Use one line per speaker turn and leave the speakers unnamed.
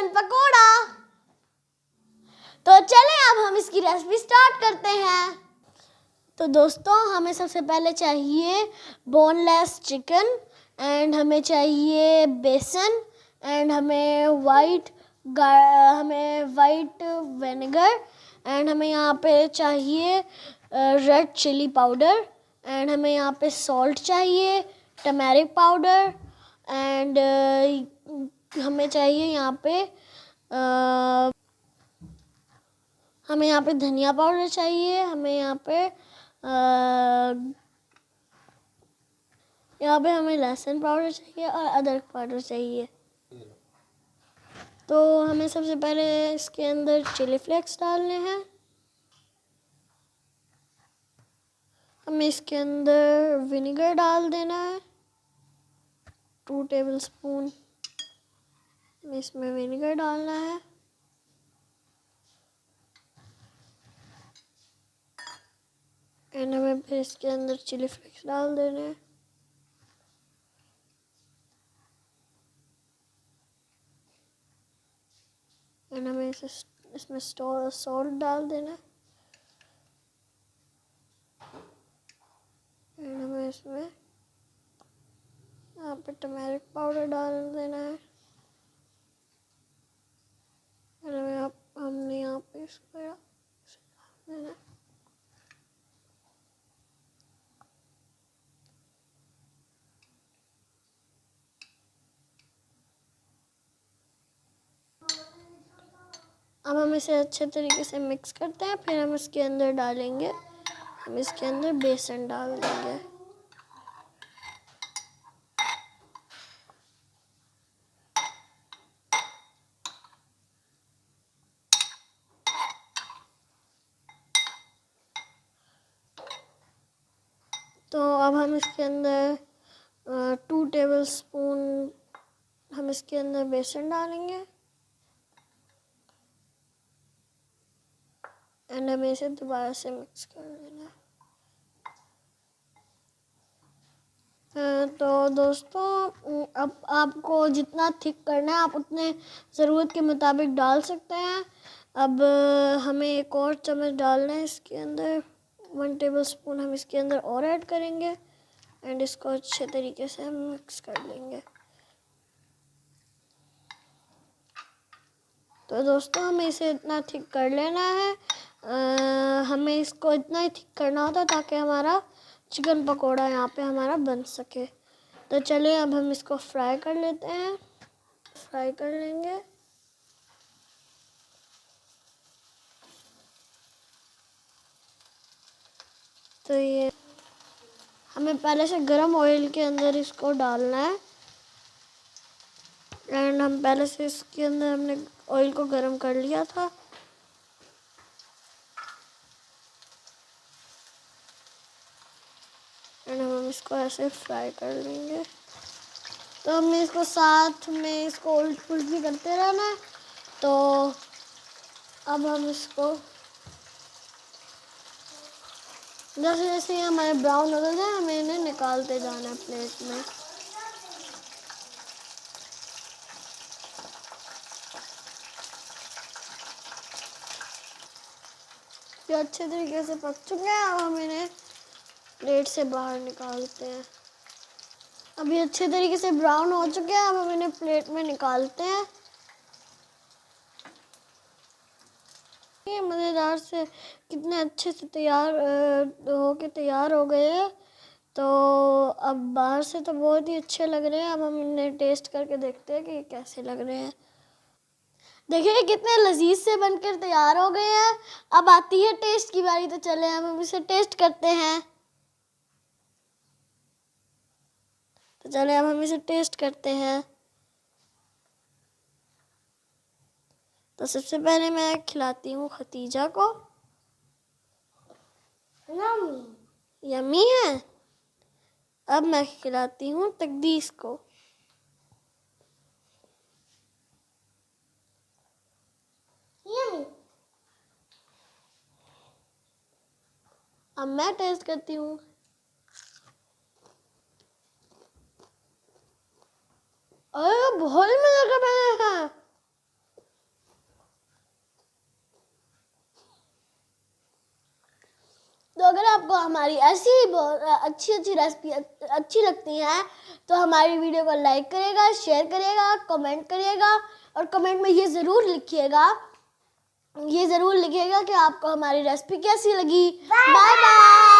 Chicken pakora. तो चलें अब हम इसकी रेसिपी स्टार्ट करते हैं। तो दोस्तों हमें सबसे पहले चाहिए बोनलेस चिकन एंड हमें चाहिए बेसन एंड हमें वाइट विनेगर एंड हमें यहाँ पे चाहिए रेड चिली पाउडर एंड हमें यहाँ पे सॉल्ट चाहिए, टर्मेरिक पाउडर एंड हमें चाहिए यहाँ पे धनिया पाउडर चाहिए, हमें यहाँ पे हमें लहसुन पाउडर चाहिए और अदरक पाउडर चाहिए। तो हमें सबसे पहले इसके अंदर चिली फ्लेक्स डालने हैं। हमें इसके अंदर विनेगर डाल देना है 2 टेबलस्पून। हमें इसमें विनेगर डालना है। एंड हमें फिर इसके अंदर चिली फ्लेक्स डाल देने हैं। एंड हमें इसमें सॉल्ट डाल देना है। एंड हमें इसमें यहाँ पे टर्मेरिक पाउडर डाल देना है। एंड हमने यहाँ पे इसको डाल देना है। अब हम इसे अच्छे तरीके से मिक्स करते हैं। फिर हम इसके अंदर डालेंगे, हम इसके अंदर बेसन डाल देंगे। तो अब हम इसके अंदर 2 टेबलस्पून हम इसके अंदर बेसन डालेंगे एंड हमें इसे दोबारा से मिक्स कर देना है। तो दोस्तों अब आपको जितना थिक करना है आप उतने ज़रूरत के मुताबिक डाल सकते हैं। अब हमें एक और चम्मच डालना है इसके अंदर, 1 टेबलस्पून हम इसके अंदर और ऐड करेंगे एंड इसको अच्छे तरीके से हम मिक्स कर लेंगे। तो दोस्तों हमें इसे इतना थिक कर लेना है। हमें इसको इतना ही थिक करना होता ताकि हमारा चिकन पकोड़ा यहाँ पे हमारा बन सके। तो चलिए अब हम इसको फ्राई कर लेते हैं, फ्राई कर लेंगे। तो ये हमें पहले से गरम ऑयल के अंदर इसको डालना है एंड हम पहले से इसके अंदर हमने ऑयल को गरम कर लिया था। एंड हम इसको ऐसे फ्राई कर लेंगे। तो हमें इसको साथ में इसको उल्ट पुल्ट भी करते रहना है। तो अब हम इसको जैसे जैसे ये हमारे ब्राउन हो जाए हमें इन्हें निकालते जाना है प्लेट में। ये अच्छे तरीके से पक चुके हैं। अब हम इन्हें प्लेट से बाहर निकालते हैं। अभी अच्छे तरीके से ब्राउन हो चुके हैं। अब हम इन्हें प्लेट में निकालते हैं। ये मज़ेदार से कितने अच्छे से तैयार हो गए हैं। तो अब बाहर से तो बहुत ही अच्छे लग रहे हैं। अब हम इन्हें टेस्ट करके देखते हैं कि ये कैसे लग रहे हैं। देखिए कितने लजीज से बनकर तैयार हो गए हैं। अब आती है टेस्ट की बारी। तो चले हम इसे टेस्ट करते हैं। तो चले अब हम इसे टेस्ट करते हैं। तो सबसे पहले मैं खिलाती हूँ खतीजा को। यम्मी है। अब मैं खिलाती हूँ तकदीस को। अब मैं टेस्ट करती हूँ। अरे बहुत मजा का बना है। आपको हमारी ऐसी ही बहुत अच्छी अच्छी रेसिपी अच्छी लगती हैं तो हमारी वीडियो को लाइक करिएगा, शेयर करिएगा, कमेंट करिएगा और कमेंट में ये ज़रूर लिखिएगा कि आपको हमारी रेसिपी कैसी लगी। Bye bye.